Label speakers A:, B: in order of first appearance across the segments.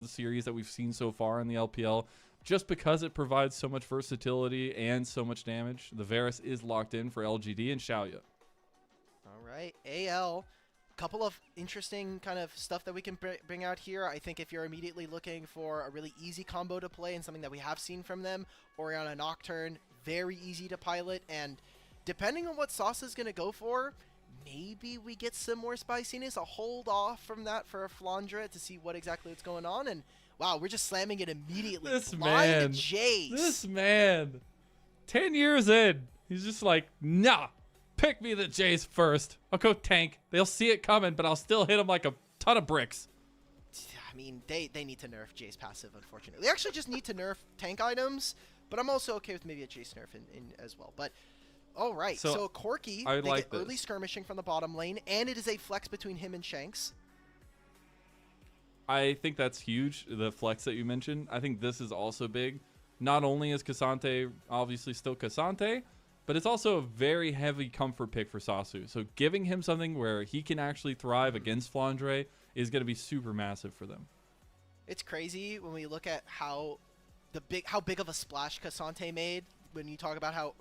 A: the series that we've seen so far in the LPL, just because it provides so much versatility and so much damage. The Varus is locked in for LGD and Shaoye.
B: All right, AL. Couple of interesting kind of stuff that we can bring out here. I think if you're immediately looking for a really easy combo to play and something that we have seen from them, Orianna Nocturne, very easy to pilot, and depending on what Sasi is going to go for, maybe we get some more spiciness. I'll hold off from that for a Flandre to see what exactly what's going on. And wow, we're just slamming it immediately.
A: This
B: Blind
A: man,
B: Jace.
A: this man, 10 years in, he's just like, nah, pick me the Jace first. I'll go tank. They'll see it coming, but I'll still hit him like a ton of bricks.
B: I mean, they need to nerf Jace passive, unfortunately. They actually just need to nerf tank items, but I'm also okay with maybe a Jace nerf in as well. But all right, so Corki, they
A: like
B: get early skirmishing from the bottom lane, and it is a flex between him and Shanks.
A: I think that's huge, the flex that you mentioned. I think this is also big. Not only is K'Sante obviously still K'Sante, but it's also a very heavy comfort pick for Sasi. So giving him something where he can actually thrive against Flandre is going to be super massive for them.
B: It's crazy when we look at how big of a splash K'Sante made when you talk about how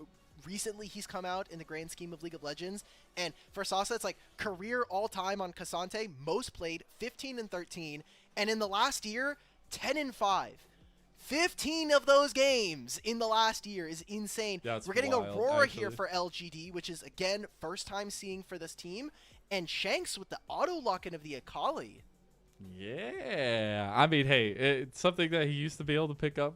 B: recently he's come out in the grand scheme of League of Legends. And for Sasi, it's like career all-time on K'Sante, most played, 15 and 13. And in the last year, 10 and 5. 15 of those games in the last year is insane.
A: That's
B: We're getting
A: wild,
B: Aurora
A: actually.
B: here for LGD, which is, again, first time seeing for this team. And Shanks with the auto-lock-in of the Akali.
A: Yeah. I mean, hey, it's something that he used to be able to pick up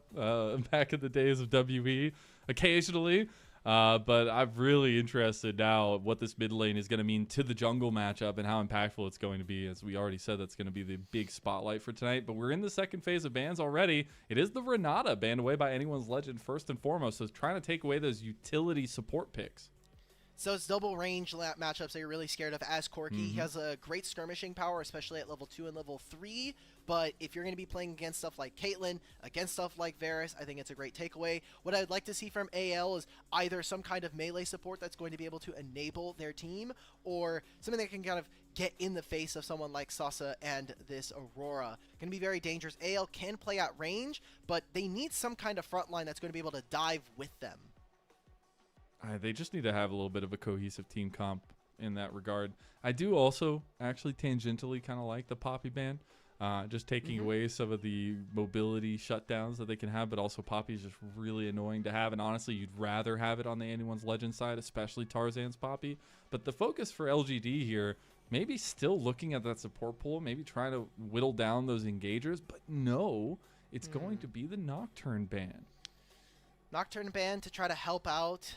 A: back in the days of WE occasionally. But I'm really interested now what this mid lane is going to mean to the jungle matchup and how impactful it's going to be. As we already said, that's going to be the big spotlight for tonight. But we're in the second phase of bans already. It is the Renata banned away by anyone's legend first and foremost. So it's trying to take away those utility support picks.
B: So it's double range matchups that you're really scared of as Corki. He has a great skirmishing power, especially at level 2 and level 3. But if you're going to be playing against stuff like Caitlyn, against stuff like Varus, I think it's a great takeaway. What I'd like to see from AL is either some kind of melee support that's going to be able to enable their team, or something that can kind of get in the face of someone like Sasi and this Aurora. Going to be very dangerous. AL can play at range, but they need some kind of front line that's going to be able to dive with them.
A: They just need to have a little bit of a cohesive team comp in that regard. I do also actually tangentially kind of like the Poppy ban. Just taking away some of the mobility shutdowns that they can have, but also Poppy is just really annoying to have. And honestly, you'd rather have it on the anyone's legend side, especially Tarzan's Poppy. But the focus for LGD here, maybe still looking at that support pool, maybe trying to whittle down those engagers. But no, it's going to be the Nocturne ban.
B: Nocturne ban to try to help out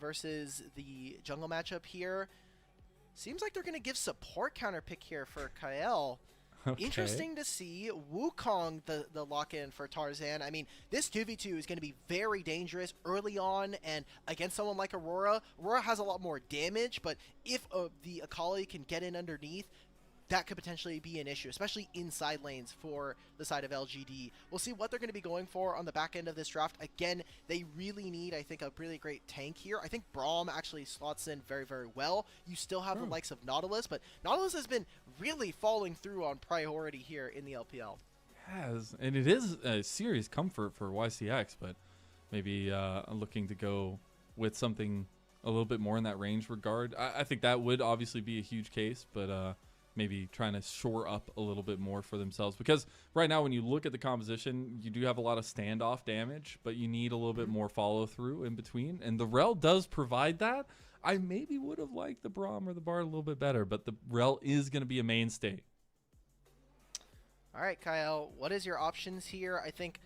B: versus the jungle matchup here. Seems like they're going to give support counter pick here for Kael.
A: Okay.
B: Interesting to see Wukong the lock-in for Tarzan. I mean, this 2v2 is going to be very dangerous early on, and against someone like Aurora. Aurora has a lot more damage, but if the Akali can get in underneath, that could potentially be an issue, especially inside lanes for the side of LGD. We'll see what they're going to be going for on the back end of this draft. Again, they really need, I think, a really great tank here. I think Braum actually slots in very, very well. You still have the likes of Nautilus, but Nautilus has been really falling through on priority here in the LPL.
A: Yes, and it is a serious comfort for YCX, but maybe looking to go with something a little bit more in that range regard. I think that would obviously be a huge case, but maybe trying to shore up a little bit more for themselves, because right now when you look at the composition, you do have a lot of standoff damage, but you need a little bit more follow through in between, and the Rel does provide that. I maybe would have liked the Braum or the Bard a little bit better, but the Rel is going to be a mainstay.
B: All right, Kael, what is your options here? I think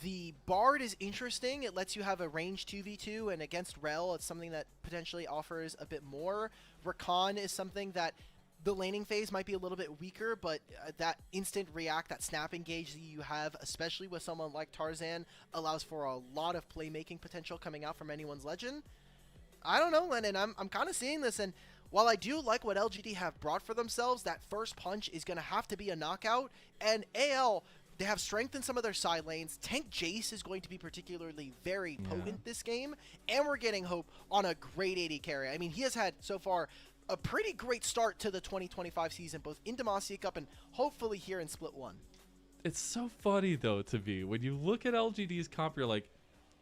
B: the Bard is interesting. It lets you have a range 2v2, and against Rel, it's something that potentially offers a bit more. Rakan is something that the laning phase might be a little bit weaker, but that instant react, that snap engage that you have, especially with someone like Tarzan, allows for a lot of playmaking potential coming out from anyone's legend. I don't know, Lennon. I'm kind of seeing this, and while I do like what LGD have brought for themselves, that first punch is going to have to be a knockout, and AL, they have strength in some of their side lanes. Tank Jace is going to be particularly very potent this game, and we're getting hope on a great AD carry. I mean, he has had, so far, a pretty great start to the 2025 season, both in Demacia Cup and hopefully here in Split 1.
A: It's so funny, though, to me. When you look at LGD's comp, you're like,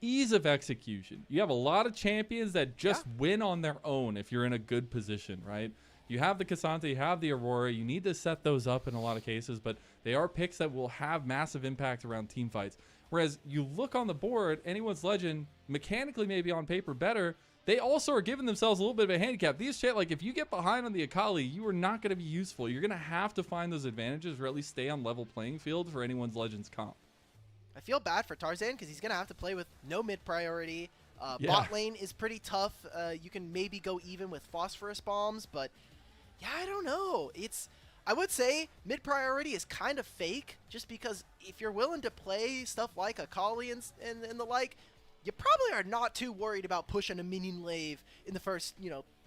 A: ease of execution. You have a lot of champions that just win on their own if you're in a good position, right? You have the Cassandra, you have the Aurora. You need to set those up in a lot of cases, but they are picks that will have massive impact around team fights. Whereas you look on the board, anyone's Legend, mechanically maybe on paper better, they also are giving themselves a little bit of a handicap. These chat, like if you get behind on the Akali, you are not going to be useful. You're going to have to find those advantages or at least stay on level playing field for anyone's Legends comp.
B: I feel bad for Tarzan because he's going to have to play with no mid priority. Bot lane is pretty tough. You can maybe go even with phosphorus bombs, but yeah, I don't know. I would say mid priority is kind of fake just because if you're willing to play stuff like Akali and the like, you probably are not too worried about pushing a minion wave in the first,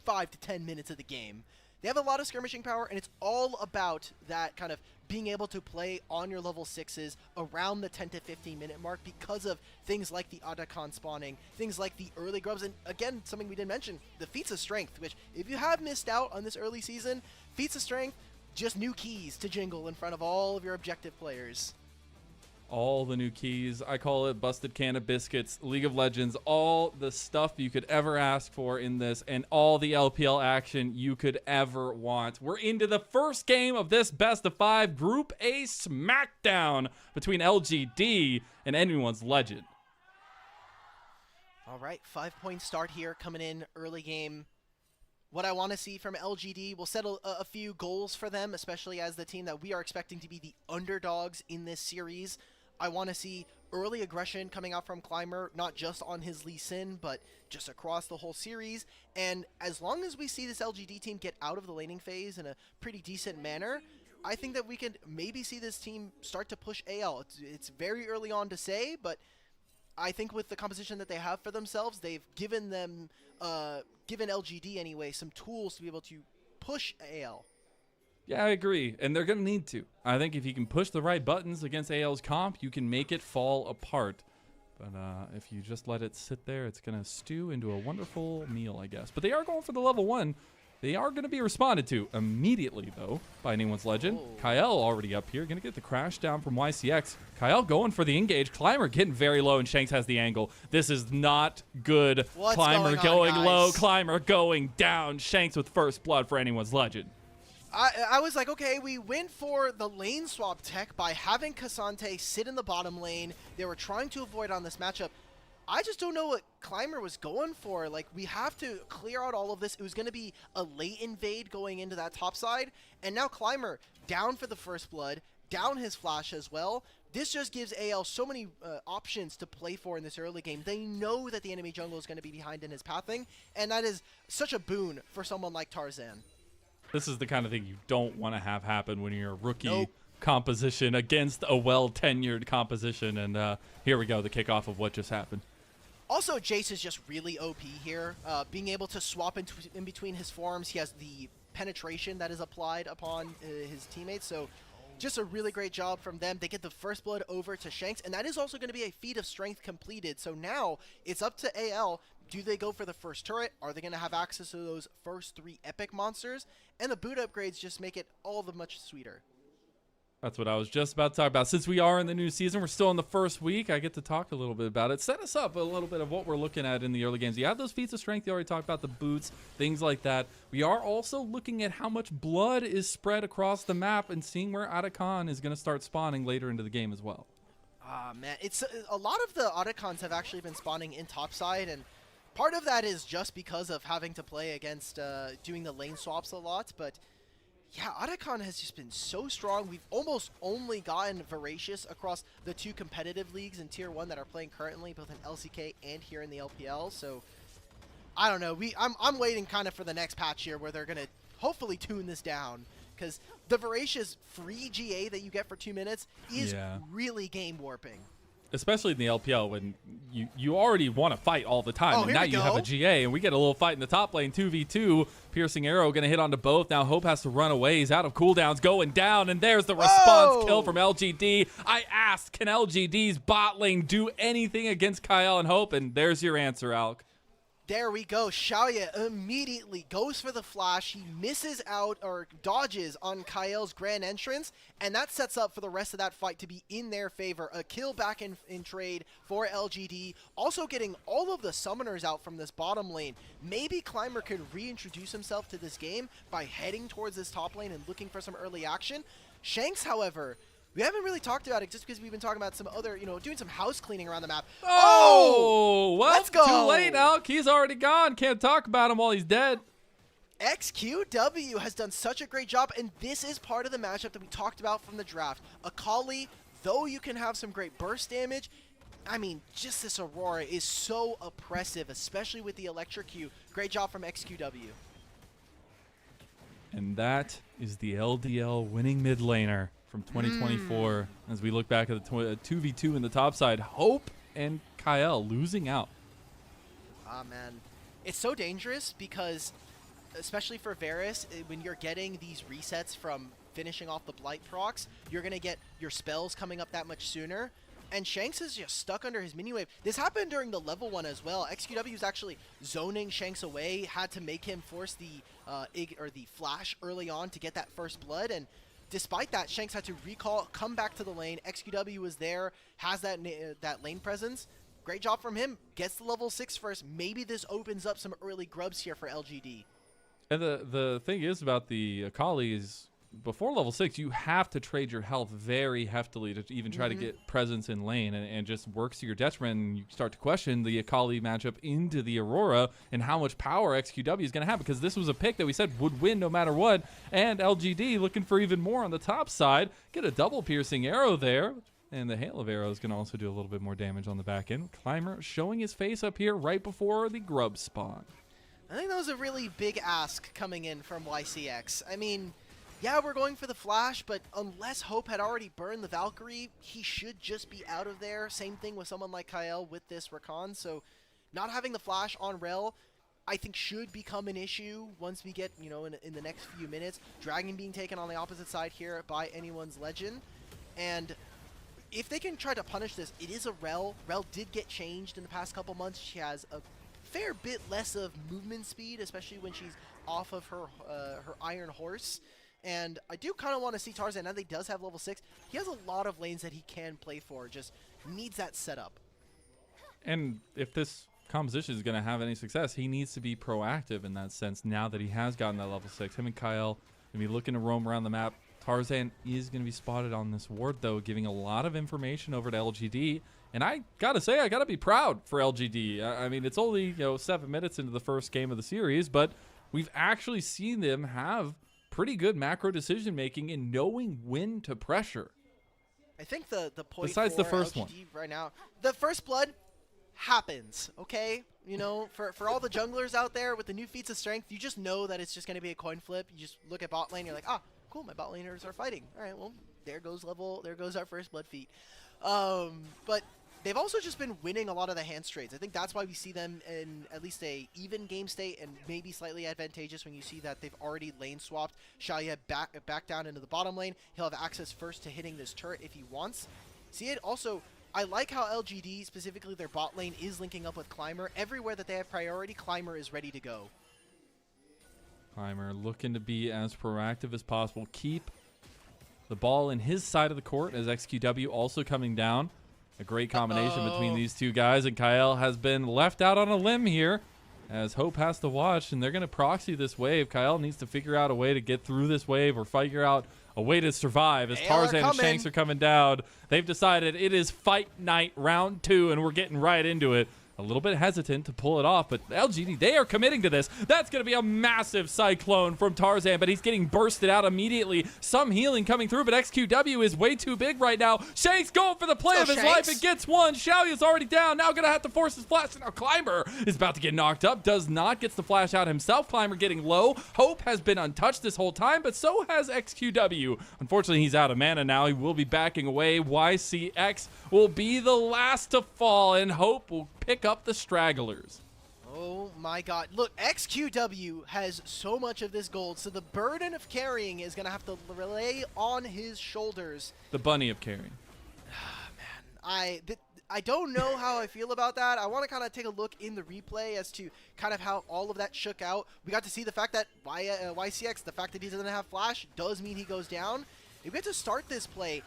B: 5 to 10 minutes of the game. They have a lot of skirmishing power, and it's all about that kind of being able to play on your level 6s around the 10 to 15 minute mark because of things like the Otacon spawning, things like the early grubs, and again, something we didn't mention, the feats of strength, which if you have missed out on this early season, feats of strength, just new keys to jingle in front of all of your objective players.
A: All the new keys. I call it busted can of biscuits, League of Legends, all the stuff you could ever ask for in this, and all the LPL action you could ever want. We're into the first game of this best of 5 Group A smackdown between LGD and anyone's Legend.
B: All right, 5-point start here coming in early game. What I want to see from LGD, we'll set a few goals for them, especially as the team that we are expecting to be the underdogs in this series. I want to see early aggression coming out from Climber, not just on his Lee Sin, but just across the whole series. And as long as we see this LGD team get out of the laning phase in a pretty decent manner, I think that we could maybe see this team start to push AL. It's very early on to say, but I think with the composition that they have for themselves, they've given them, given LGD anyway, some tools to be able to push AL.
A: Yeah, I agree, and they're going to need to. I think if you can push the right buttons against AL's comp, you can make it fall apart. But if you just let it sit there, it's going to stew into a wonderful meal, I guess. But they are going for the level 1. They are going to be responded to immediately, though, by anyone's Legend.
B: Oh.
A: Kael already up here, going to get the crash down from YCX. Kael going for the engage. Climber getting very low, and Shanks has the angle. This is not good.
B: What's
A: Climber
B: going on,
A: low,
B: guys?
A: Climber going down. Shanks with first blood for anyone's Legend.
B: I was like, okay, we went for the lane swap tech by having Cassante sit in the bottom lane. They were trying to avoid on this matchup. I just don't know what Climber was going for. Like, we have to clear out all of this. It was going to be a late invade going into that top side. And now Climber down for the first blood, down his flash as well. This just gives AL so many options to play for in this early game. They know that the enemy jungle is going to be behind in his pathing. And that is such a boon for someone like Tarzan.
A: This is the kind of thing you don't want to have happen when you're a rookie
B: Nope.
A: composition against a well-tenured composition. And here we go, the kickoff of what just happened.
B: Also, Jace is just really OP here. Being able to swap in between his forms, he has the penetration that is applied upon his teammates. So just a really great job from them. They get the first blood over to Shanks, and that is also going to be a feat of strength completed. So now it's up to AL. Do they go for the first turret? Are they going to have access to those first 3 epic monsters? And the boot upgrades just make it all the much sweeter.
A: That's what I was just about to talk about. Since we are in the new season, we're still in the first week, I get to talk a little bit about it. Set us up a little bit of what we're looking at in the early games. You have those feats of strength. You already talked about the boots, things like that. We are also looking at how much blood is spread across the map and seeing where Otacon is going to start spawning later into the game as well.
B: Ah, man. It's a lot of the Otacons have actually been spawning in topside, and part of that is just because of having to play against doing the lane swaps a lot, but yeah, Otacon has just been so strong. We've almost only gotten Voracious across the 2 competitive leagues in Tier 1 that are playing currently, both in LCK and here in the LPL, so I don't know. I'm waiting kind of for the next patch here where they're going to hopefully tune this down, because the Voracious free GA that you get for 2 minutes is really game warping.
A: Especially in the LPL when you already want to fight all the time.
B: Oh,
A: and now you have a GA, and we get a little fight in the top lane, 2v2. Piercing arrow going to hit onto both. Now Hope has to run away. He's out of cooldowns, going down, and there's the response kill from LGD. I asked, can LGD's bot lane do anything against Kael and Hope? And there's your answer, Alk.
B: There we go. Shaoye immediately goes for the flash. He misses out or dodges on Kael's grand entrance, and that sets up for the rest of that fight to be in their favor. A kill back in trade for LGD. Also getting all of the summoners out from this bottom lane. Maybe Climber could reintroduce himself to this game by heading towards this top lane and looking for some early action. Shanks, however, we haven't really talked about it just because we've been talking about some other, doing some house cleaning around the map.
A: Oh, what?
B: Let's go.
A: Too late, Alk. He's already gone. Can't talk about him while he's dead.
B: XQW has done such a great job, and this is part of the matchup that we talked about from the draft. Akali, though you can have some great burst damage, I mean, just this Aurora is so oppressive, especially with the electric Q. Great job from XQW.
A: And that is the LDL winning mid laner from 2024. As we look back at the 2v2 in the top side, Hope and Kael losing out.
B: Ah, man. It's so dangerous because, especially for Varus, when you're getting these resets from finishing off the Blight procs, you're going to get your spells coming up that much sooner. And Shanks is just stuck under his mini wave. This happened during the level 1 as well. XQW was actually zoning Shanks away, had to make him force the the flash early on to get that first blood. And despite that, Shanks had to recall, come back to the lane. XQW was there, has that lane presence. Great job from him. Gets the level 6 first. Maybe this opens up some early grubs here for LGD.
A: And the thing is about the Akali is, before level 6, you have to trade your health very heftily to even try to get presence in lane, and just works to your detriment, and you start to question the Akali matchup into the Aurora and how much power XQW is going to have, because this was a pick that we said would win no matter what, and LGD looking for even more on the top side. Get a double piercing arrow there, and the hail of arrows can also do a little bit more damage on the back end. Climber showing his face up here right before the grub spawn.
B: I think that was a really big ask coming in from YCX. I mean, yeah, we're going for the flash, but unless Hope had already burned the Valkyrie, he should just be out of there. Same thing with someone like Kael with this Rakan. So not having the flash on Rel, I think, should become an issue once we get, in the next few minutes. Dragon being taken on the opposite side here by anyone's legend. And if they can try to punish this, it is a Rel. Rel did get changed in the past couple months. She has a fair bit less of movement speed, especially when she's off of her Iron Horse. And I do kind of want to see Tarzan, now that he does have level 6, he has a lot of lanes that he can play for, just needs that setup.
A: And if this composition is going to have any success, he needs to be proactive in that sense now that he has gotten that level 6. Him and Kael going to be looking to roam around the map. Tarzan is going to be spotted on this ward, though, giving a lot of information over to LGD. And I got to say, I got to be proud for LGD. I mean, it's only 7 minutes into the first game of the series, but we've actually seen them have pretty good macro decision making and knowing when to pressure.
B: I think the point
A: besides
B: for
A: the first
B: LGD
A: one
B: right now, the first blood happens, okay? For all the junglers out there with the new feats of strength, you just know that it's just going to be a coin flip. You just look at bot lane, you're like, ah, cool, my bot laners are fighting. All right, well, there goes our first blood feat. But they've also just been winning a lot of the hand trades. I think that's why we see them in at least a even game state, and maybe slightly advantageous when you see that they've already lane swapped. Shaoye back down into the bottom lane. He'll have access first to hitting this turret if he wants. See it also, I like how LGD, specifically their bot lane, is linking up with Climber. Everywhere that they have priority, Climber is ready to go.
A: Climber looking to be as proactive as possible. Keep the ball in his side of the court as XQW also coming down. A great combination between these two guys, and Kael has been left out on a limb here as Hope has to watch, and they're going to proxy this wave. Kael needs to figure out a way to get through this wave or figure out a way to survive as Tarzan and Shanks are coming down. They've decided it is fight night round 2, and we're getting right into it. A little bit hesitant to pull it off, but LGD, they are committing to this. That's going to be a massive cyclone from Tarzan, but he's getting bursted out immediately. Some healing coming through, but XQW is way too big right now. Shanks going for the play of his life and gets one. Shaoye is already down. Now going to have to force his flash. And now Climber is about to get knocked up. Does not. Gets the flash out himself. Climber getting low. Hope has been untouched this whole time, but so has XQW. Unfortunately, he's out of mana now. He will be backing away. YCX will be the last to fall, and Hope will pick up the stragglers.
B: Oh my god. Look, XQW has so much of this gold, so the burden of carrying is going to have to lay on his shoulders.
A: The bunny of carrying.
B: Man, I don't know how I feel about that. I want to kind of take a look in the replay as to kind of how all of that shook out. We got to see the fact that YCX, the fact that he doesn't have flash, does mean he goes down. If we get to start this play,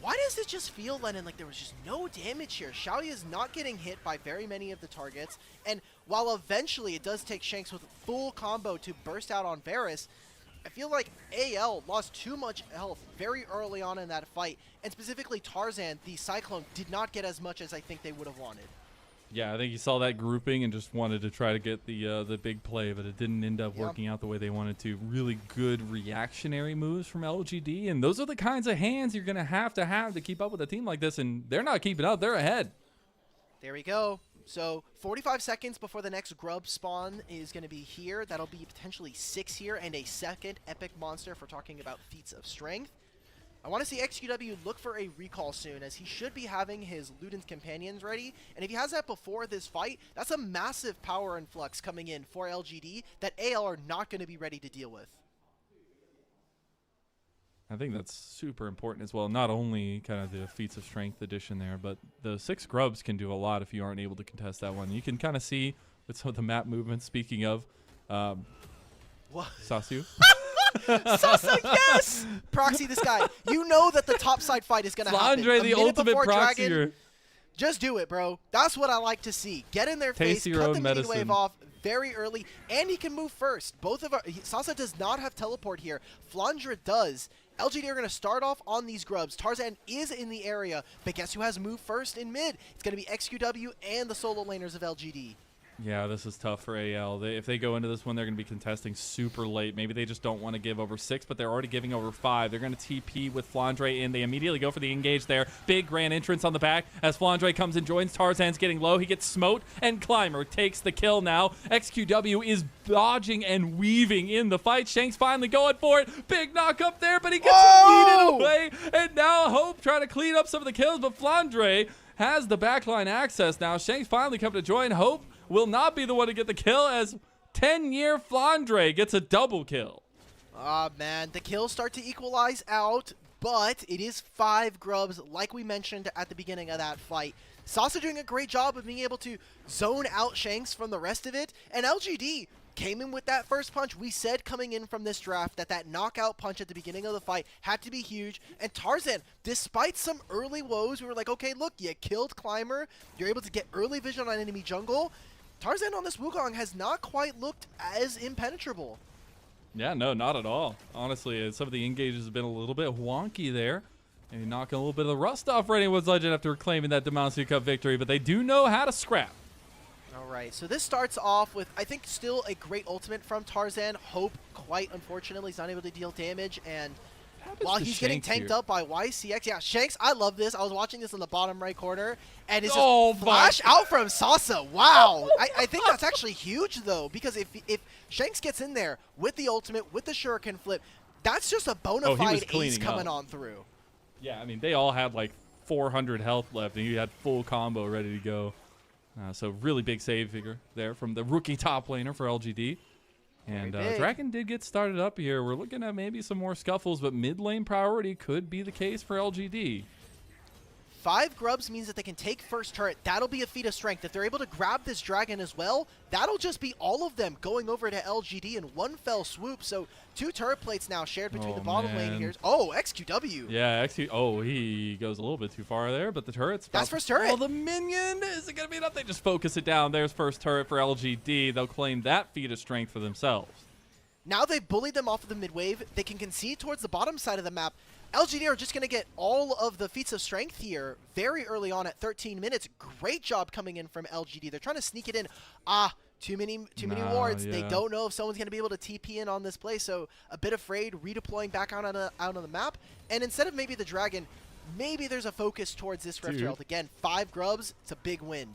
B: why does it just feel, Lennon, like there was just no damage here? Shaoye is not getting hit by very many of the targets, and while eventually it does take Shanks with full combo to burst out on Varus, I feel like AL lost too much health very early on in that fight, and specifically Tarzan, the Cyclone, did not get as much as I think they would have wanted.
A: Yeah, I think he saw that grouping and just wanted to try to get the big play, but it didn't end up working out the way they wanted to. Really good reactionary moves from LGD, and those are the kinds of hands you're going to have to keep up with a team like this, and they're not keeping up. They're ahead.
B: There we go. So 45 seconds before the next grub spawn is going to be here. That'll be potentially 6 here and a second epic monster if we're talking about feats of strength. I want to see XQW look for a recall soon, as he should be having his Luden's companions ready. And if he has that before this fight, that's a massive power influx coming in for LGD that AL are not going to be ready to deal with.
A: I think that's super important as well. Not only kind of the feats of strength addition there, but the 6 grubs can do a lot if you aren't able to contest that one. You can kind of see with some of the map movements, speaking of Sasi.
B: Sasa, yes! Proxy this guy. You know that the topside fight is going to happen.
A: Flandre, the ultimate proxier.
B: Just do it, bro. That's what I like to see. Get in their face, cut the mini wave off very early, and he can move first. Sasa does not have teleport here. Flandre does. LGD are going to start off on these grubs. Tarzan is in the area, but guess who has moved first in mid? It's going to be XQW and the solo laners of LGD.
A: Yeah, this is tough for AL. If they go into this one, they're going to be contesting super late. Maybe they just don't want to give over 6, but they're already giving over 5. They're going to TP with Flandre in. They immediately go for the engage there. Big grand entrance on the back as Flandre comes and joins. Tarzan's getting low. He gets smote, and Climber takes the kill now. XQW is dodging and weaving in the fight. Shanks finally going for it. Big knock up there, but he gets yeeted away. And now Hope trying to clean up some of the kills, but Flandre has the backline access now. Shanks finally come to join. Hope will not be the one to get the kill as 10-year Flandre gets a double kill.
B: Ah, man, the kills start to equalize out, but it is 5 grubs, like we mentioned at the beginning of that fight. Sasa doing a great job of being able to zone out Shanks from the rest of it, and LGD came in with that first punch. We said coming in from this draft that knockout punch at the beginning of the fight had to be huge, and Tarzan, despite some early woes, we were like, okay, look, you killed Climber, you're able to get early vision on enemy jungle. Tarzan on this Wukong has not quite looked as impenetrable.
A: Yeah, no, not at all. Honestly, some of the engages have been a little bit wonky there. Maybe knocking a little bit of the rust off for anyone's legend after claiming that Demacia Cup victory, but they do know how to scrap.
B: All right, so this starts off with, I think, still a great ultimate from Tarzan. Hope, quite unfortunately, is not able to deal damage, and while he's getting tanked up by YCX. Yeah, Shanks, I love this. I was watching this in the bottom right corner, and it's just flash out from Sasa. Wow. I think that's actually huge, though, because if Shanks gets in there with the ultimate, with the shuriken flip, that's just a bona fide ace coming on through.
A: Yeah, I mean, they all had like 400 health left, and he had full combo ready to go. So really big save figure there from the rookie top laner for LGD. And Dragon did get started up here. We're looking at maybe some more scuffles, but mid lane priority could be the case for LGD.
B: 5 grubs means that they can take first turret. That'll be a feat of strength. If they're able to grab this dragon as well, that'll just be all of them going over to LGD in one fell swoop. So 2 turret plates now shared between the bottom lane here. Oh, XQW.
A: Yeah, he goes a little bit too far there, but the turret's
B: that's first turret.
A: Oh, the minion. Is it going to be enough? They just focus it down. There's first turret for LGD. They'll claim that feat of strength for themselves.
B: Now they've bullied them off of the mid wave. They can concede towards the bottom side of the map. LGD are just going to get all of the feats of strength here very early on at 13 minutes. Great job coming in from LGD. They're trying to sneak it in. Too many wards. Yeah. They don't know if someone's going to be able to TP in on this play, so a bit afraid, redeploying back out on the map. And instead of maybe the dragon, maybe there's a focus towards this Rift Herald. Again, 5 grubs. It's a big win.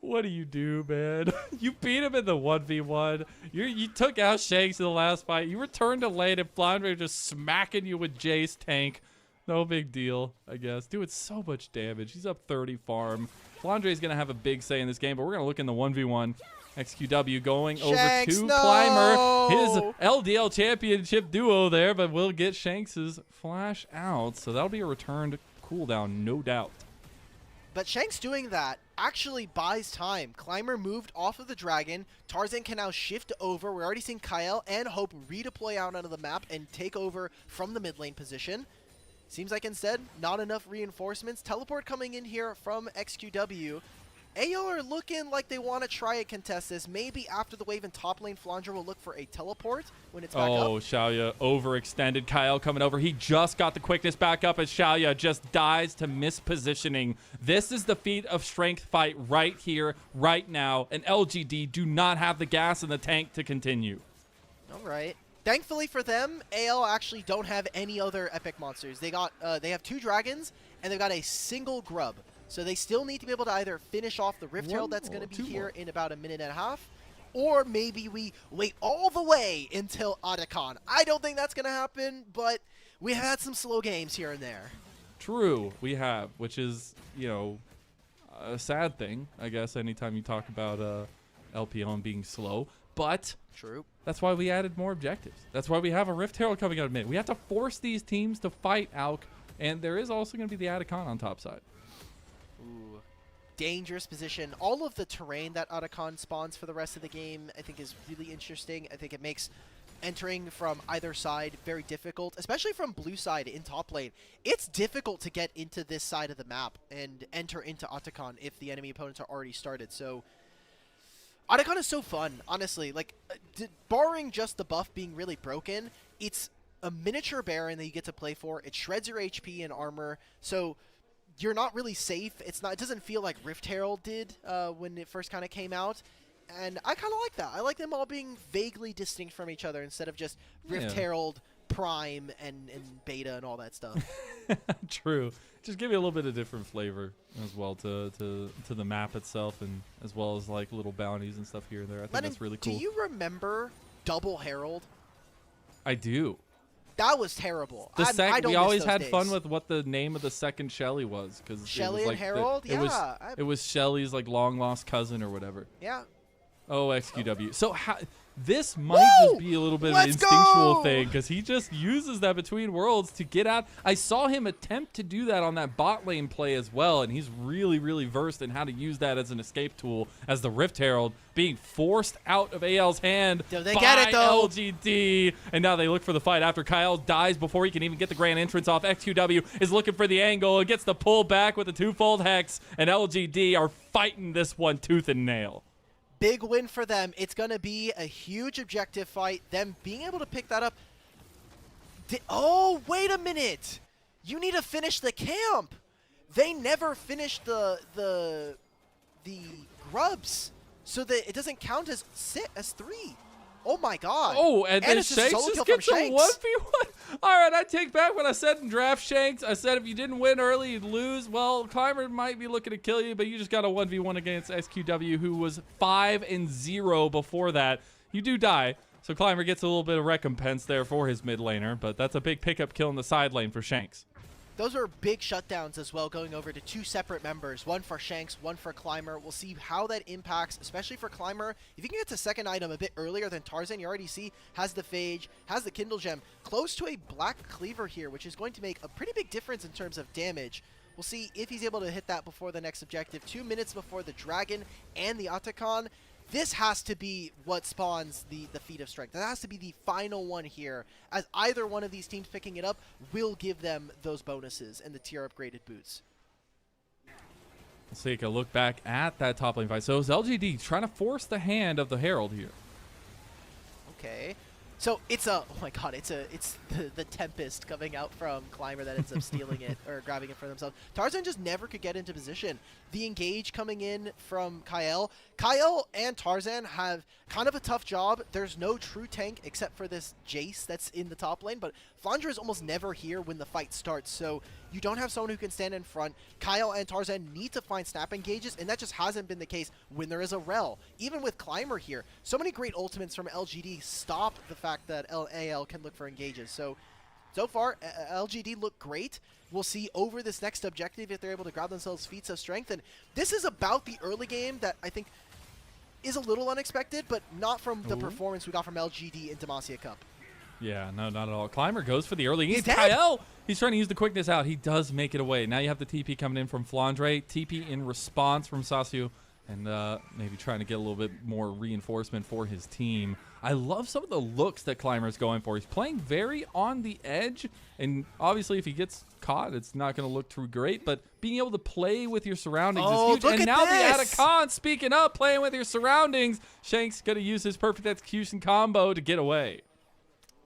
A: What do you do, man? You beat him in the 1v1. You took out Shanks in the last fight. You returned to lane, and Flandre just smacking you with Jace tank. No big deal, I guess. Doing so much damage. He's up 30 farm. Flandre's going to have a big say in this game, but we're going to look in the 1v1. XQW going
B: Shanks,
A: over to Climber. His LDL championship duo there, but will get Shanks' flash out. So that'll be a returned cooldown, no doubt.
B: But Shanks doing that actually buys time. Climber moved off of the dragon. Tarzan can now shift over. We're already seeing Kael and Hope redeploy out onto the map and take over from the mid lane position. Seems like instead, not enough reinforcements. Teleport coming in here from XQW. AO are looking like they want to try and contest this. Maybe after the wave in top lane, Flandre will look for a teleport when it's back up.
A: Oh, Shaoye overextended. Kael coming over. He just got the quickness back up as Shaoye just dies to mispositioning. This is the feat of strength fight right here, right now. And LGD do not have the gas in the tank to continue.
B: All right. Thankfully for them, AL actually don't have any other epic monsters. They have 2 dragons, and they've got a single grub. So they still need to be able to either finish off the Rift Herald that's going to be here in about a minute and a half, or maybe we wait all the way until Otacon. I don't think that's going to happen, but we have had some slow games here and there.
A: True, we have, which is, you know, a sad thing, I guess, anytime you talk about LPL and being slow. But
B: true.
A: That's why we added more objectives. That's why we have a Rift Herald coming out in mid. We have to force these teams to fight Alk, and there is also going to be the Otacon on top side.
B: Ooh, dangerous position. All of the terrain that Otacon spawns for the rest of the game, I think, is really interesting. I think it makes entering from either side very difficult, especially from blue side in top lane. It's difficult to get into this side of the map and enter into Otacon if the enemy opponents are already started. So Otacon is so fun, honestly. Like, barring just the buff being really broken, it's a miniature Baron that you get to play for. It shreds your HP and armor, so you're not really safe. It doesn't feel like Rift Herald did when it first kind of came out. And I kind of like that. I like them all being vaguely distinct from each other instead of just Rift Herald, Prime, and Beta and all that stuff.
A: True. Just give you a little bit of different flavor as well to the map itself, and as well as like little bounties and stuff here and there. I think
B: Lennon,
A: that's really cool.
B: Do you remember Double Herald?
A: I do.
B: That was terrible.
A: We always had fun with what the name of the second Shelly was, because
B: Shelly and Herald.
A: It was Shelly's like long lost cousin or whatever.
B: Yeah.
A: Oh, XQW. So this might just be a little bit of an instinctual thing, because he just uses that between worlds to get out. I saw him attempt to do that on that bot lane play as well, and he's really, really versed in how to use that as an escape tool, as the Rift Herald being forced out of AL's hand by LGD. And now they look for the fight after Kael dies before he can even get the grand entrance off. XQW is looking for the angle and gets the pull back with the twofold hex, and LGD are fighting this one tooth and nail.
B: Big win for them. It's going to be a huge objective fight. Them being able to pick that up. Oh, wait a minute. You need to finish the camp. They never finished the grubs, so that it doesn't count as 3. Oh my god.
A: Oh, and then Shanks just gets a 1v1. All right, I take back what I said in draft Shanks. I said if you didn't win early, you'd lose. Well, Climber might be looking to kill you, but you just got a 1v1 against XQW, who was 5-0 before that. You do die, so Climber gets a little bit of recompense there for his mid laner, but that's a big pickup kill in the side lane for Shanks.
B: Those are big shutdowns as well, going over to 2 separate members, one for Shanks, one for Climber. We'll see how that impacts, especially for Climber. If you can get to second item a bit earlier than Tarzan, you already see has the Phage, has the Kindle Gem, close to a Black Cleaver here, which is going to make a pretty big difference in terms of damage. We'll see if he's able to hit that before the next objective. 2 minutes before the Dragon and the Otacon. This has to be what spawns the feat of strength. That has to be the final one here, as either one of these teams picking it up will give them those bonuses and the tier upgraded boots.
A: Let's take a look back at that top lane fight. So it's LGD trying to force the hand of the Herald here.
B: Okay. So it's oh my god, it's the Tempest coming out from Climber that ends up stealing it or grabbing it for themselves. Tarzan just never could get into position. The engage coming in from Kael. Kael and Tarzan have kind of a tough job. There's no true tank except for this Jace that's in the top lane, but Flandre is almost never here when the fight starts, so you don't have someone who can stand in front. Kael and Tarzan need to find snap engages, and that just hasn't been the case when there is a Rel. Even with Climber here, so many great ultimates from LGD stop the fact that AL can look for engages. So far, LGD look great. We'll see over this next objective if they're able to grab themselves feats of strength. And this is about the early game that I think is a little unexpected, but not from the performance we got from LGD in Demacia Cup.
A: Yeah, no, not at all. Climber goes for the early.
B: He's dead.
A: Kael, he's trying to use the quickness out. He does make it away. Now you have the TP coming in from Flandre. TP in response from Sasi. And maybe trying to get a little bit more reinforcement for his team. I love some of the looks that Climber's going for. He's playing very on the edge. And obviously, if he gets caught, it's not going to look too great. But being able to play with your surroundings is huge.
B: Look
A: and
B: at
A: now
B: this.
A: the Atacon, speaking up, playing with your surroundings. Shanks going to use his perfect execution combo to get away.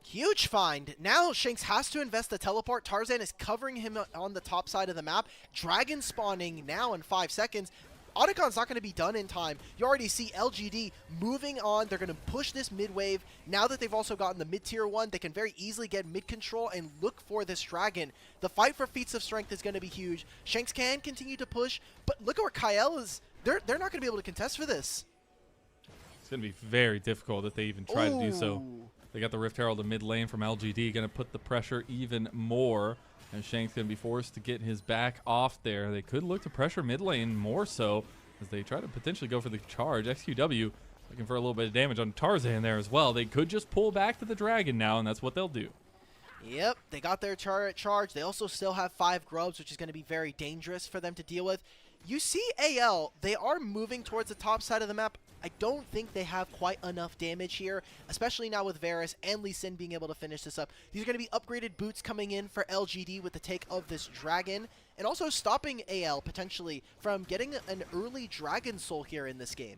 B: Huge find. Now Shanks has to invest the teleport. Tarzan is covering him on the top side of the map. Dragon spawning now in 5 seconds. Otacon's not going to be done in time. You already see LGD moving on. They're going to push this mid wave. Now that they've also gotten the mid-tier 1, they can very easily get mid-control and look for this dragon. The fight for feats of strength is going to be huge. Shanks can continue to push, but look at where Kael is. They're not going to be able to contest for this.
A: It's going to be very difficult if they even try to do so. They got the Rift Herald in mid lane from LGD, going to put the pressure even more. And Shanks going to be forced to get his back off there. They could look to pressure mid lane more so as they try to potentially go for the charge. XQW looking for a little bit of damage on Tarzan there as well. They could just pull back to the dragon now, and that's what they'll do.
B: Yep, they got their charge. They also still have 5 grubs, which is going to be very dangerous for them to deal with. You see AL, they are moving towards the top side of the map. I don't think they have quite enough damage here, especially now with Varus and Lee Sin being able to finish this up. These are going to be upgraded boots coming in for LGD with the take of this dragon, and also stopping AL potentially from getting an early dragon soul here in this game.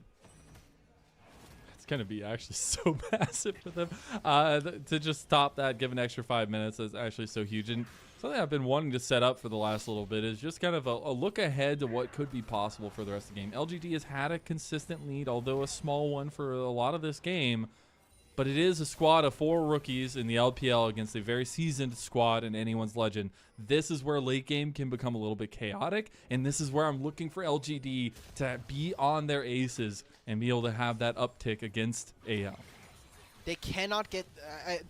A: It's going to be actually so massive for them to just stop that, give an extra 5 minutes is actually so huge. And something I've been wanting to set up for the last little bit is just kind of a look ahead to what could be possible for the rest of the game. LGD has had a consistent lead, although a small one for a lot of this game, but it is a squad of 4 rookies in the LPL against a very seasoned squad in anyone's legend. This is where late game can become a little bit chaotic, and this is where I'm looking for LGD to be on their aces and be able to have that uptick against AL.
B: They cannot get...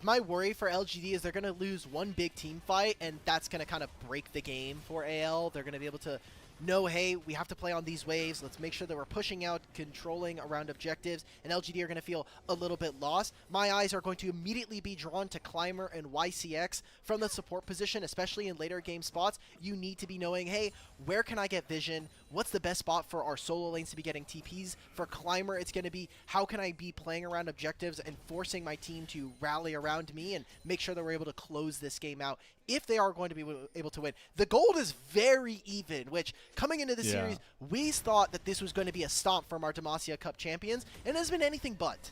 B: my worry for LGD is they're going to lose one big team fight, and that's going to kind of break the game for AL. They're going to be able to know, hey, we have to play on these waves. Let's make sure that we're pushing out, controlling around objectives, and LGD are going to feel a little bit lost. My eyes are going to immediately be drawn to Climber and YCX from the support position, especially in later game spots. You need to be knowing, hey, where can I get vision? What's the best spot for our solo lanes to be getting TPs? For Climber, it's going to be, how can I be playing around objectives and forcing my team to rally around me and make sure that we're able to close this game out if they are going to be able to win. The gold is very even, which coming into the series, we thought that this was going to be a stomp from our Demacia Cup champions, and it has been anything but.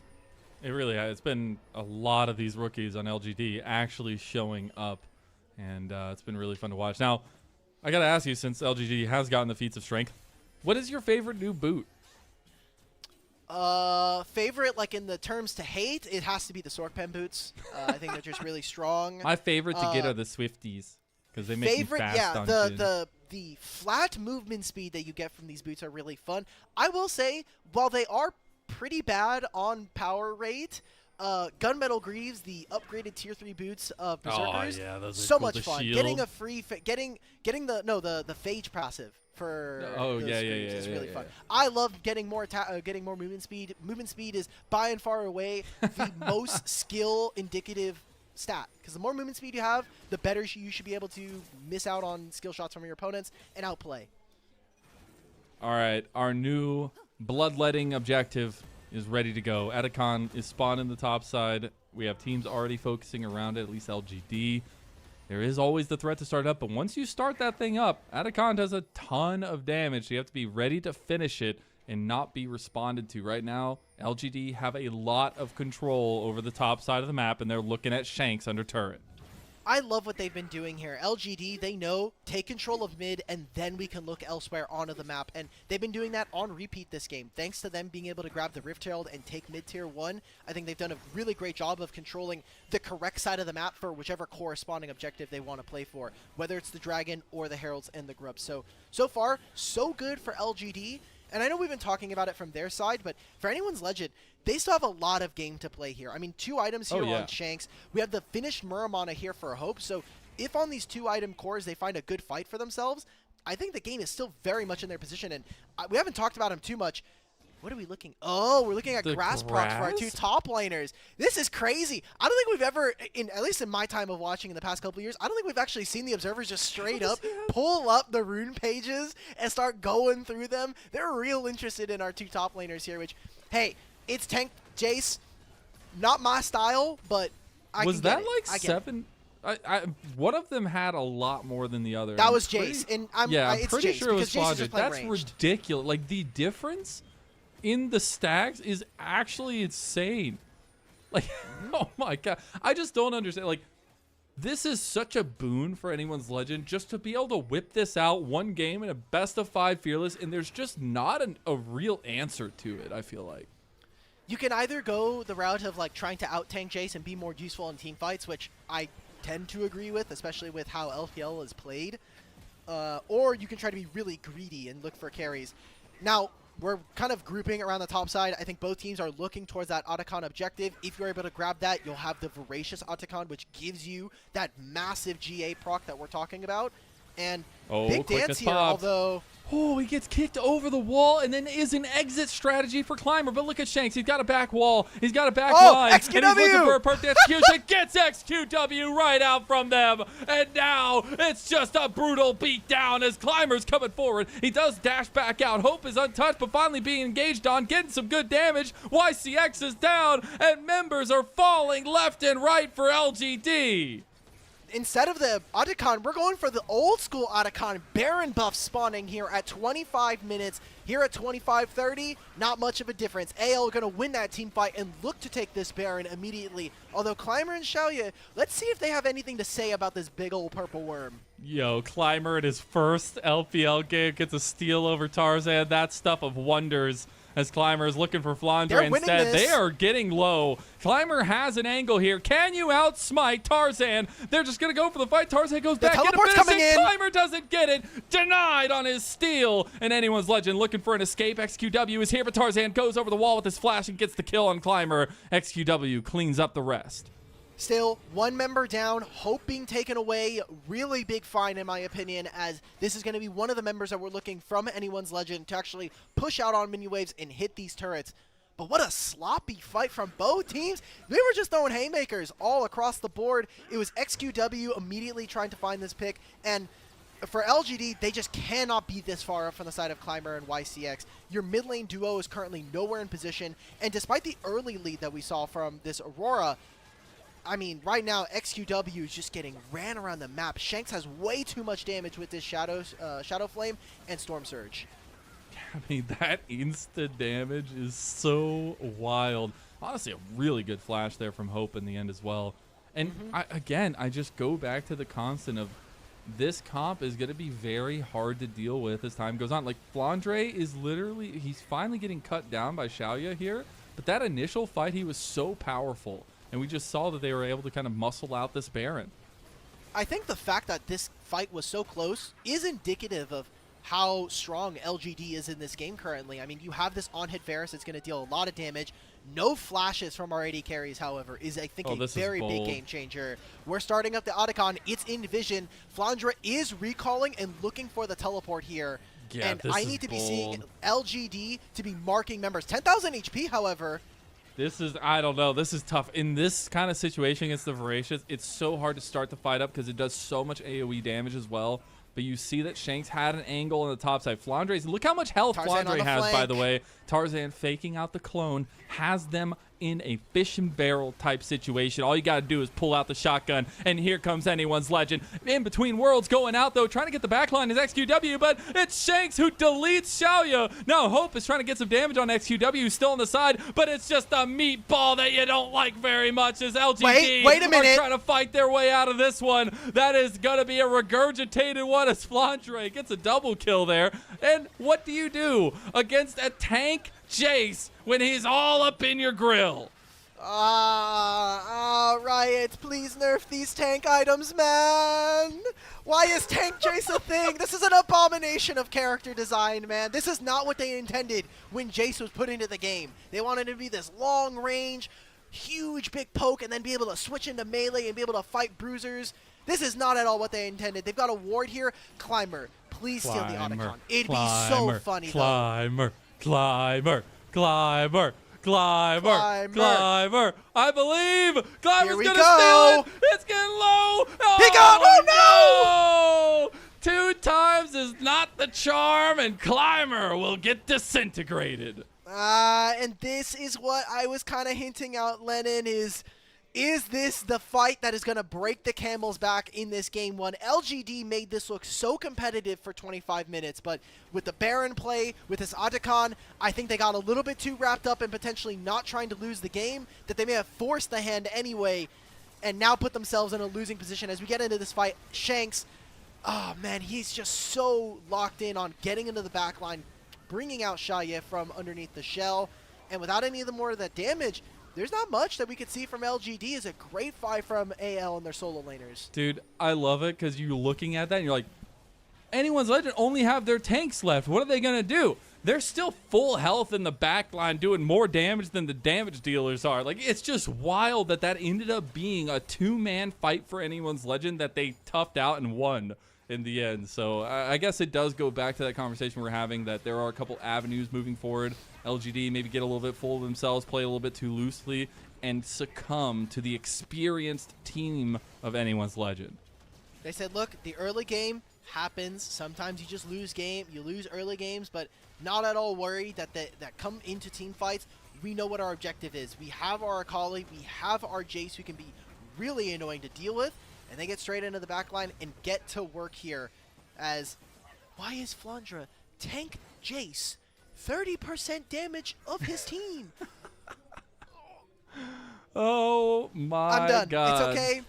A: It really has. It's been a lot of these rookies on LGD actually showing up, and it's been really fun to watch. Now, I got to ask you, since LGD has gotten the feats of strength, what is your favorite new boot?
B: Favorite, like in the terms to hate, it has to be the Sorkpen boots. I think they're just really strong.
A: My favorite to get are the Swifties because they make me fast on
B: the flat movement speed that you get from these boots are really fun. I will say, while they are pretty bad on power rate, Gunmetal Greaves, the upgraded tier 3 boots of Berserkers,
A: those are
B: so
A: cool
B: much fun.
A: shield.
B: Getting a free, getting the Phage passive for is really fun. I love getting more movement speed. Movement speed is by and far away the most skill indicative stat, because the more movement speed you have, the better you should be able to miss out on skill shots from your opponents and outplay.
A: All right, our new bloodletting objective is ready to go. Atacon is spawned in the top side. We have teams already focusing around it, at least LGD. There is always the threat to start up, but once you start that thing up, Atacon does a ton of damage. So you have to be ready to finish it and not be responded to. Right now, LGD have a lot of control over the top side of the map, and they're looking at Shanks under turret.
B: I love what they've been doing here. LGD, they know, take control of mid, and then we can look elsewhere onto the map. And they've been doing that on repeat this game. Thanks to them being able to grab the Rift Herald and take mid-tier 1, I think they've done a really great job of controlling the correct side of the map for whichever corresponding objective they want to play for, whether it's the Dragon or the Heralds and the Grubs. So far, so good for LGD. And I know we've been talking about it from their side, but for anyone's legend, they still have a lot of game to play here. I mean, 2 items here on Shanks. We have the finished Muramana here for a hope. So if on these 2 item cores they find a good fight for themselves, I think the game is still very much in their position. And we haven't talked about him too much. what are we looking? Oh, we're looking at grass procs for our 2 top laners. This is crazy. I don't think we've ever, at least in my time of watching in the past couple of years, I don't think we've actually seen the observers just straight up pull up the rune pages and start going through them. They're real interested in our 2 top laners here, which, hey, it's tank Jace. Not my style, but I
A: was
B: can
A: that
B: get it.
A: like 7? One of them had a lot more than the other.
B: That was Jace, and I'm
A: pretty
B: Jace,
A: sure it was
B: Flandre.
A: That's ridiculous. Like the difference in the stacks is actually insane. Like, oh my god, I just don't understand. Like, this is such a boon for anyone's legend just to be able to whip this out one game in a best of 5 fearless, and there's just not a real answer to it. I feel like.
B: You can either go the route of like trying to out-tank Jace and be more useful in team fights, which I tend to agree with, especially with how LPL is played, or you can try to be really greedy and look for carries. Now, we're kind of grouping around the top side. I think both teams are looking towards that Otacon objective. If you're able to grab that, you'll have the Voracious Otacon, which gives you that massive GA proc that we're talking about. And big dance here, although...
A: Oh, he gets kicked over the wall, and then is an exit strategy for Climber. But look at Shanks. He's got a back wall. He's got a back line.
B: XQW!
A: And he's looking for a perfect execution. Gets XQW right out from them. And now it's just a brutal beatdown as Climber's coming forward. He does dash back out. Hope is untouched, but finally being engaged on, getting some good damage. YCX is down, and members are falling left and right for LGD.
B: Instead of the Otacon, we're going for the old school Otacon. Baron buff spawning here at 25 minutes. Here at 25:30, not much of a difference. AL going to win that team fight and look to take this Baron immediately. Although Climber and Shaoye, let's see if they have anything to say about this big old purple worm.
A: Yo, Climber in his first LPL game gets a steal over Tarzan. That stuff of wonders. As Climber is looking for Flandre instead. They are getting low. Climber has an angle here. Can you outsmite Tarzan? They're just going to go for the fight. Tarzan goes back into finishing. Climber doesn't get it. Denied on his steal. And anyone's legend looking for an escape. XQW is here, but Tarzan goes over the wall with his flash and gets the kill on Climber. XQW cleans up the rest.
B: Still, 1 member down, Hope being taken away. Really big find, in my opinion, as this is going to be one of the members that we're looking from anyone's legend to actually push out on mini waves and hit these turrets. But what a sloppy fight from both teams. They were just throwing haymakers all across the board. It was XQW immediately trying to find this pick, and for LGD, they just cannot be this far up from the side of Climber and YCX. Your mid lane duo is currently nowhere in position, and despite the early lead that we saw from this Aurora, I mean, right now, XQW is just getting ran around the map. Shanks has way too much damage with this Shadow Flame and Storm Surge.
A: I mean, that instant damage is so wild. Honestly, a really good flash there from Hope in the end as well. And I just go back to the constant of this comp is going to be very hard to deal with as time goes on. Like, Flandre is literally, he's finally getting cut down by Shaoye here. But that initial fight, he was so powerful. And we just saw that they were able to kind of muscle out this Baron.
B: I think the fact that this fight was so close is indicative of how strong LGD is in this game currently. I mean, you have this on-hit Varus that's going to deal a lot of damage. No flashes from our AD carries, however, is, I think, a very big game changer. We're starting up the Otacon. It's in vision. Flandre is recalling and looking for the teleport here.
A: Yeah,
B: and I need to be seeing LGD to be marking members. 10,000 HP, however.
A: This is, I don't know, this is tough. In this kind of situation against the Voracious, it's so hard to start the fight up because it does so much AoE damage as well. But you see that Shanks had an angle on the top side. Flandre's, look how much health Flandre has, by the way. Tarzan faking out the clone, has them in a fish and barrel type situation. All you got to do is pull out the shotgun, and here comes anyone's legend. In between worlds going out, though, trying to get the backline is XQW, but it's Shanks who deletes Shaoye. Now Hope is trying to get some damage on XQW, who's still on the side, but it's just a meatball that you don't like very much as LGD
B: wait a minute.
A: are trying to fight their way out of this one. That is going to be a regurgitated one as Flandre gets a double kill there. And what do you do against a tank Jace when he's all up in your grill?
B: Riot, please nerf these tank items, man. Why is tank Jace a thing? This is an abomination of character design, man. This is not what they intended when Jace was put into the game. They wanted it to be this long range, huge big poke, and then be able to switch into melee and be able to fight bruisers. This is not at all what they intended. They've got a ward here. Climber, please steal the Otacon. It'd be so funny, though.
A: Climber. Climber. Climber.
B: Climber.
A: I believe Climber's
B: Here we
A: gonna
B: go.
A: steal it. It's getting low.
B: Pick up. Oh,
A: no! 2 times is not the charm, and Climber will get disintegrated.
B: And this is what I was kind of hinting out, Lennon, is this the fight that is going to break the camel's back in this game one? LGD made this look so competitive for 25 minutes, but with the Baron play, with this Otacon, I think they got a little bit too wrapped up in potentially not trying to lose the game, that they may have forced the hand anyway, and now put themselves in a losing position. As we get into this fight, Shanks, oh man, he's just so locked in on getting into the back line, bringing out Shaoye from underneath the shell, and without any of the more of that damage, there's not much that we could see from LGD. Is a great fight from AL and their solo laners.
A: Dude, I love it because you're looking at that and you're like, anyone's legend only have their tanks left. What are they going to do? They're still full health in the back line, doing more damage than the damage dealers are. Like, it's just wild that ended up being a 2-man fight for anyone's legend that they toughed out and won in the end. So I guess it does go back to that conversation we're having, that there are a couple avenues moving forward. LGD maybe get a little bit full of themselves, play a little bit too loosely, and succumb to the experienced team of anyone's legend.
B: They said, look, the early game happens. Sometimes you just lose early games, but not at all worried that come into team fights. We know what our objective is. We have our Akali, we have our Jace who can be really annoying to deal with, and they get straight into the back line and get to work here. As, why is Flandre tank Jace 30% damage of his team?
A: Oh my
B: I'm done.
A: God.
B: It's okay.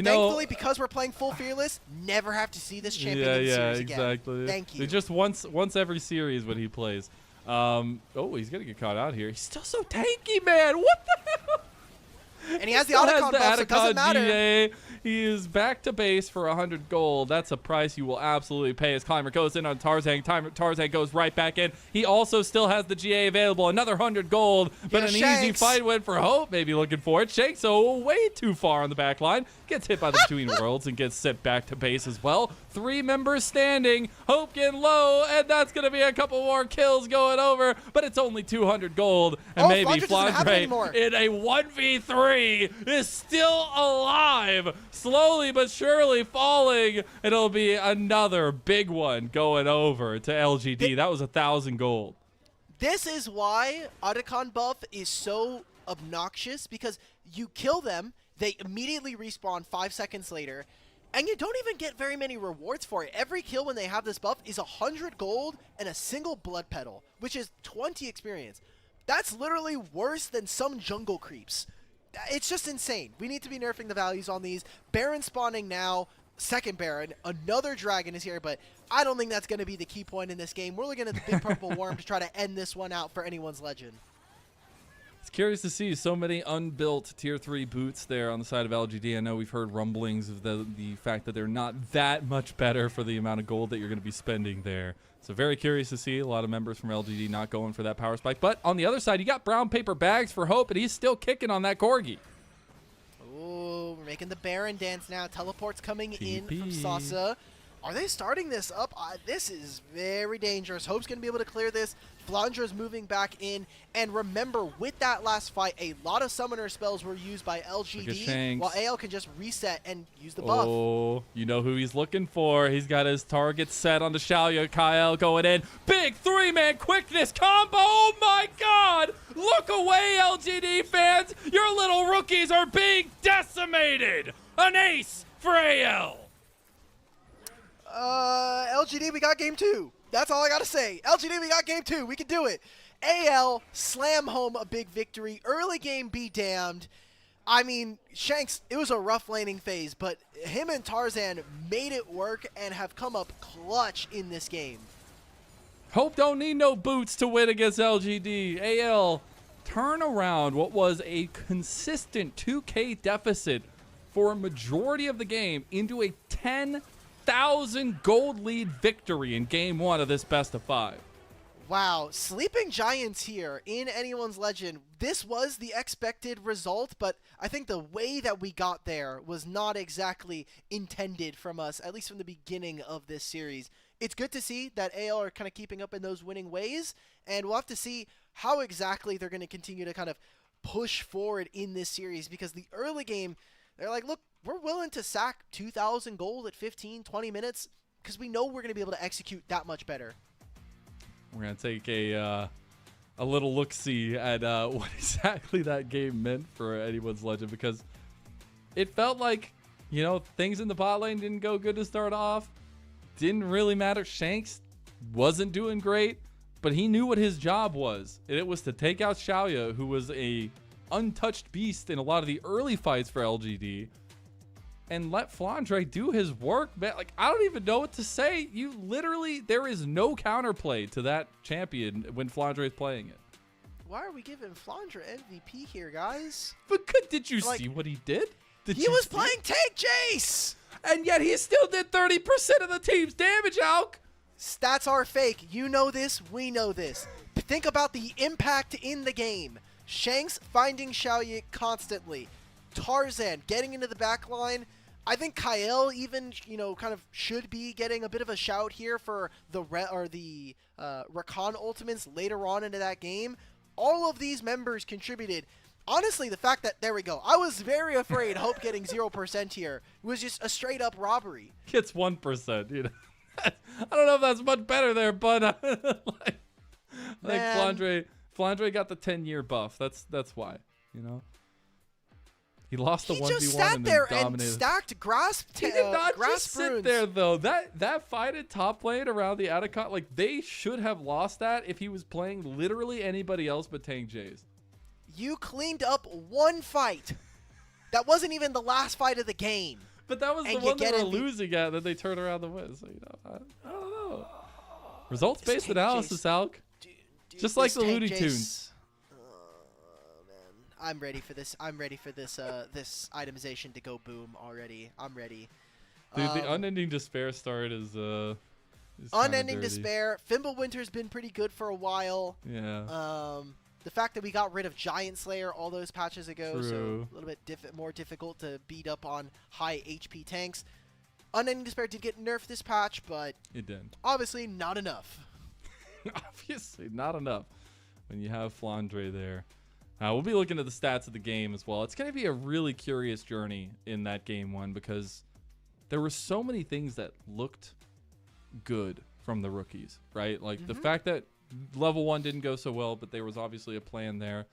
B: Thankfully, because we're playing full fearless, never have to see this champion in the series again.
A: Exactly.
B: Thank you.
A: Just once every series when he plays. Oh, he's gonna get caught out here. He's still so tanky, man. What the hell?
B: And he has the Otacon buff, so it doesn't matter.
A: GA. He is back to base for 100 gold. That's a price you will absolutely pay. As Climber goes in on Tarzan. Tarzan goes right back in. He also still has the GA available. Another 100 gold, but an easy fight win for Hope. Maybe looking for it. Shanks, way too far on the back line. Gets hit by the Between Worlds and gets sent back to base as well. 3 members standing. Hope getting low, and that's going to be a couple more kills going over, but it's only 200 gold. And maybe Flandre in a 1v3 is still alive. Slowly but surely falling. It'll be another big one going over to LGD. That was 1,000 gold.
B: This is why Otacon buff is so obnoxious, because you kill them, they immediately respawn 5 seconds later, and you don't even get very many rewards for it. Every kill when they have this buff is 100 gold and a single blood petal, which is 20 experience. That's literally worse than some jungle creeps. It's just insane. We need to be nerfing the values on these. Baron spawning now. Second Baron. Another dragon is here, but I don't think that's going to be the key point in this game. We're looking at the big purple worm to try to end this one out for anyone's legend.
A: It's curious to see so many unbuilt tier 3 boots there on the side of LGD. I know we've heard rumblings of the fact that they're not that much better for the amount of gold that you're going to be spending there. So very curious to see a lot of members from LGD not going for that power spike. But on the other side, you got brown paper bags for Hope, and he's still kicking on that Corgi.
B: Ooh, we're making the Baron dance now. Teleports coming in from Sasi. Are they starting this up? This is very dangerous. Hope's going to be able to clear this. Flandre's moving back in. And remember, with that last fight, a lot of summoner spells were used by LGD, while AL can just reset and use the buff.
A: Oh, you know who he's looking for. He's got his target set on the Shaoye. Kael going in. Big 3-man quickness combo. Oh, my God. Look away, LGD fans. Your little rookies are being decimated. An ace for AL.
B: LGD, we got game 2. That's all I gotta say. LGD, we got game 2. We can do it. AL slam home a big victory. Early game be damned. I mean, Shanks, it was a rough laning phase, but him and Tarzan made it work and have come up clutch in this game.
A: Hope don't need no boots to win against LGD. AL turn around what was a consistent 2K deficit for a majority of the game into a 10,000 gold lead victory in game 1 of this best of 5.
B: Wow, sleeping giants here in anyone's legend. This was the expected result, but I think the way that we got there was not exactly intended from us, at least from the beginning of this series. it's good to see that AL are kind of keeping up in those winning ways, and we'll have to see how exactly they're going to continue to kind of push forward in this series, because the early game, they're like, look, we're willing to sack 2,000 gold at 15, 20 minutes because we know we're going to be able to execute that much better.
A: We're going to take a little look-see at what exactly that game meant for anyone's legend, because it felt like, you know, things in the bot lane didn't go good to start off. Didn't really matter. Shanks wasn't doing great, but he knew what his job was. And it was to take out Shaoye, who was a untouched beast in a lot of the early fights for LGD, and let Flandre do his work, man. Like, I don't even know what to say. You literally, there is no counterplay to that champion when Flandre is playing it.
B: Why are we giving Flandre MVP here, guys?
A: But did you see what he did?
B: He was playing tank Jace!
A: And yet he still did 30% of the team's damage, Alk.
B: Stats are fake. You know this. We know this. Think about the impact in the game. Shanks finding Shaoye constantly. Tarzan getting into the back line. I think Kael even, you know, kind of should be getting a bit of a shout here for the Rakan ultimates later on into that game. All of these members contributed. Honestly, the fact that, there we go, I was very afraid Hope getting 0% here was just a straight up robbery.
A: Gets 1%, you know. I don't know if that's much better there, but like Flandre got the 10-year buff. That's why, you know. He lost the 1v1
B: He just sat there and
A: dominated.
B: Stacked grasp.
A: He did not
B: grasp
A: just sit
B: runes.
A: there though. That fight at top lane around the Atacon, like they should have lost that if he was playing literally anybody else but Tank Jays.
B: You cleaned up one fight. That wasn't even the last fight of the game.
A: But that was the one they were losing at that they turned around to win. So, you know, I don't know. Results-based analysis, Alk. Just like the Looney Tunes.
B: Oh, man. I'm ready for this. I'm ready for this this itemization to go boom already. I'm ready.
A: Dude, the Unending Despair start is
B: Unending Despair. Fimbulwinter's been pretty good for a while.
A: Yeah.
B: The fact that we got rid of Giant Slayer all those patches ago,
A: True.
B: so a little bit more difficult to beat up on high HP tanks. Unending Despair did get nerfed this patch, but
A: it did.
B: Obviously not enough.
A: Obviously not enough when you have Flandre there. We'll be looking at the stats of the game as well. It's going to be a really curious journey in that game one, because there were so many things that looked good from the rookies, right? Like the fact that level 1 didn't go so well, but there was obviously a plan there.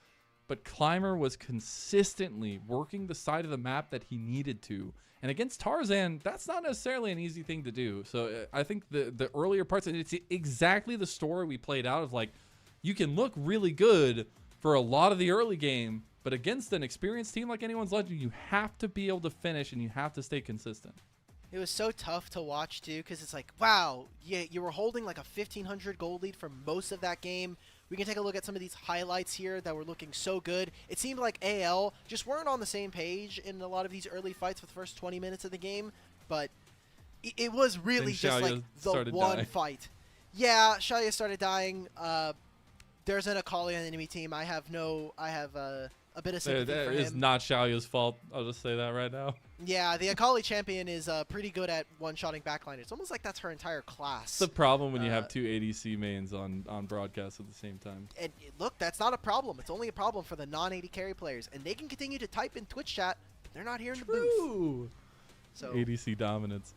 A: But Climber was consistently working the side of the map that he needed to. And against Tarzan, that's not necessarily an easy thing to do. So I think the earlier parts, and it's exactly the story we played out of, like, you can look really good for a lot of the early game, but against an experienced team like Anyone's Legend, you have to be able to finish and you have to stay consistent.
B: It was so tough to watch, too, because it's like, wow, you were holding like a 1,500 gold lead for most of that game. We can take a look at some of these highlights here that were looking so good. It seemed like AL just weren't on the same page in a lot of these early fights for the first 20 minutes of the game, but it was really just like the one fight. Yeah, Shaoye started dying. There's an Akali on the enemy team. I have a bit of sympathy for him.
A: It is not Xiaoya's fault. I'll just say that right now.
B: Yeah, the Akali champion is pretty good at one-shotting backline. It's almost like that's her entire class.
A: It's the problem when you have two ADC mains on broadcast at the same time.
B: And look, that's not a problem. It's only a problem for the non-AD carry players. And they can continue to type in Twitch chat, but they're not here in the booth. So
A: ADC dominance.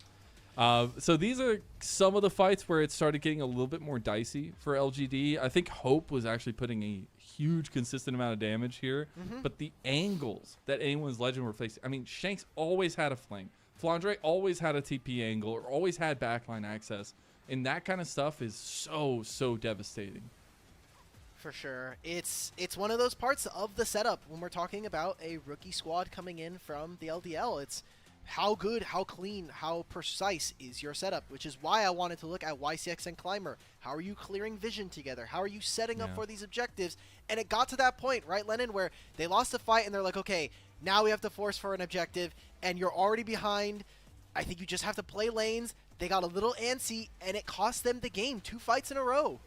A: So these are some of the fights where it started getting a little bit more dicey for LGD. I think Hope was actually putting a huge consistent amount of damage here, but the angles that Anyone's Legend were facing, I mean, Shanks always had a flank. Flandre always had a TP angle, or always had backline access, and that kind of stuff is so devastating.
B: For sure. It's one of those parts of the setup when we're talking about a rookie squad coming in from the LDL. It's how good, how clean, how precise is your setup, which is why I wanted to look at YCX and Climber. How are you clearing vision together? How are you setting up for these objectives? And it got to that point, right, Lennon, where they lost the fight and they're like, okay, now we have to force for an objective, and you're already behind. I think you just have to play lanes. They got a little antsy, and it cost them the game 2 fights in a row.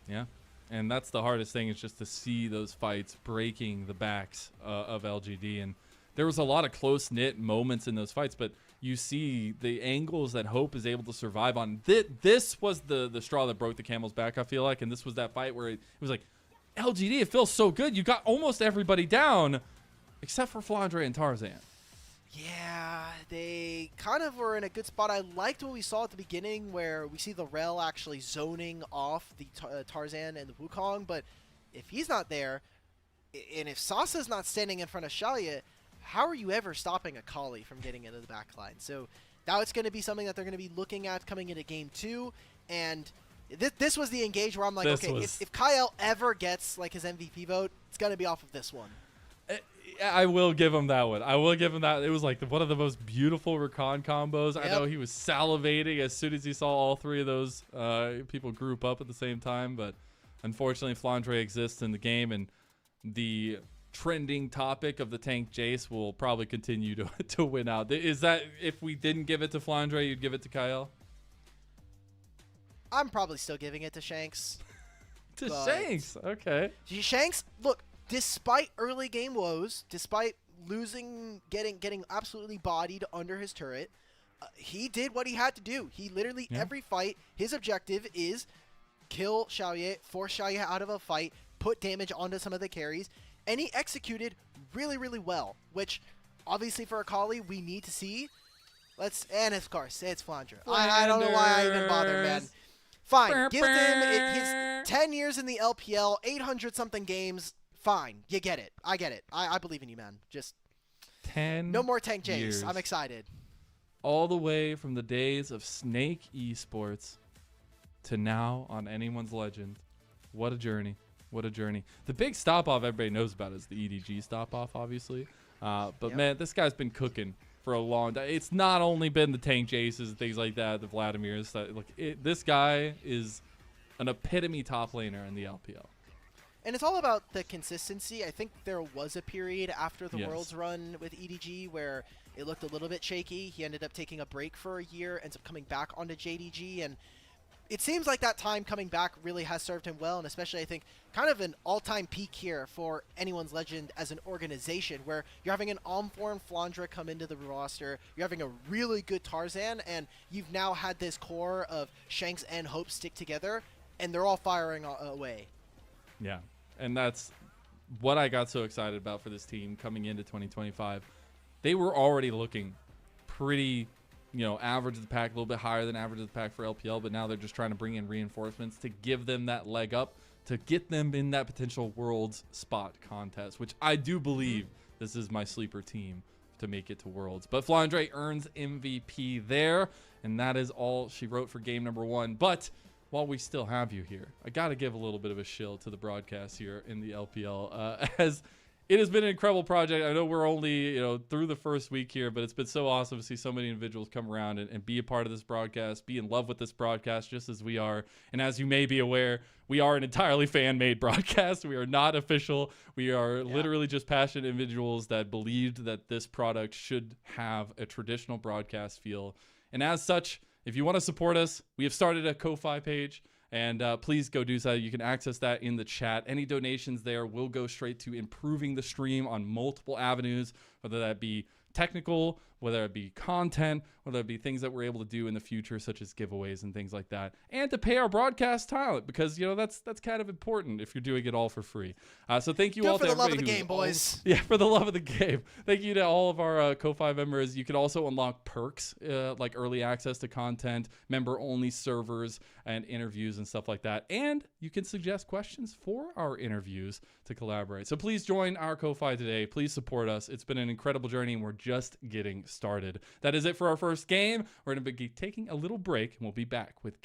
B: Yeah.
A: And that's the hardest thing, is just to see those fights breaking the backs of LGD. And there was a lot of close-knit moments in those fights, but you see the angles that Hope is able to survive on. This was the straw that broke the camel's back, I feel like, and this was that fight where it was like, LGD, it feels so good. You got almost everybody down, except for Flandre and Tarzan.
B: Yeah, they kind of were in a good spot. I liked what we saw at the beginning where we see the Rel actually zoning off the Tarzan and the Wukong, but if he's not there, and if Sasa's not standing in front of Shaoye, how are you ever stopping a Kali from getting into the back line? So now it's going to be something that they're going to be looking at coming into game 2, and this was the engage where I'm like, okay, if Kael ever gets like his MVP vote, it's going to be off of this one.
A: I will give him that one. I will give him that. It was like one of the most beautiful recon combos. Yep. I know he was salivating as soon as he saw all three of those people group up at the same time, but unfortunately Flandre exists in the game, and the trending topic of the tank Jace will probably continue to win out. Is that if we didn't give it to Flandre, you'd give it to Kael?
B: I'm probably still giving it to Shanks.
A: To Shanks? Okay.
B: Shanks, look, despite early game woes, despite losing, getting absolutely bodied under his turret, he did what he had to do. He literally, every fight, his objective is kill Shaoye, force Shaoye out of a fight, put damage onto some of the carries, and he executed really, really well, which obviously for a Kali we need to see. And of course, it's Flandre. I don't know why I even bother, man. Fine, give him his 10 years in the LPL, 800-something games. Fine, you get it. I get it. I believe in you, man. Just
A: 10
B: no more tank Jace.
A: years.
B: I'm excited.
A: All the way from the days of Snake Esports to now on Anyone's Legend. What a journey. What a journey. The big stop-off everybody knows about is the EDG stop-off, obviously. But, man, this guy's been cooking for a long time. It's not only been the tank Jaces and things like that, the Vladimirs. This guy is an epitome top laner in the LPL.
B: And it's all about the consistency. I think there was a period after the Worlds run with EDG where it looked a little bit shaky. He ended up taking a break for a year, ends up coming back onto JDG, and it seems like that time coming back really has served him well, and especially I think kind of an all-time peak here for Anyone's Legend as an organization where you're having an on-form Flandre come into the roster, you're having a really good Tarzan, and you've now had this core of Shanks and Hope stick together, and they're all firing away. Yeah.
A: And that's what I got so excited about for this team coming into 2025. They were already looking pretty, average of the pack, a little bit higher than average of the pack for LPL, but now they're just trying to bring in reinforcements to give them that leg up, to get them in that potential Worlds spot contest, which I do believe this is my sleeper team to make it to Worlds. But Flandre earns MVP there, and that is all she wrote for game number 1. But while we still have you here, I got to give a little bit of a shill to the broadcast here in the LPL, as it has been an incredible project. I know we're only, through the first week here, but it's been so awesome to see so many individuals come around and be a part of this broadcast, be in love with this broadcast just as we are. And as you may be aware, we are an entirely fan-made broadcast. We are not official. We are literally just passionate individuals that believed that this product should have a traditional broadcast feel. And as such, if you want to support us, we have started a Ko-Fi page, and please go do so. You can access that in the chat. Any donations there will go straight to improving the stream on multiple avenues, whether that be technical, whether it be content, whether it be things that we're able to do in the future, such as giveaways and things like that, and to pay our broadcast talent, because that's kind of important if you're doing it all for free. So thank you all to everybody.
B: For the love of the game, boys.
A: Yeah, for the love of the game. Thank you to all of our Ko-Fi members. You can also unlock perks like early access to content, member-only servers, and interviews and stuff like that. And you can suggest questions for our interviews to collaborate. So please join our Ko-Fi today. Please support us. It's been an incredible journey, and we're just getting started. That is it for our first game. We're going to be taking a little break, and we'll be back with game.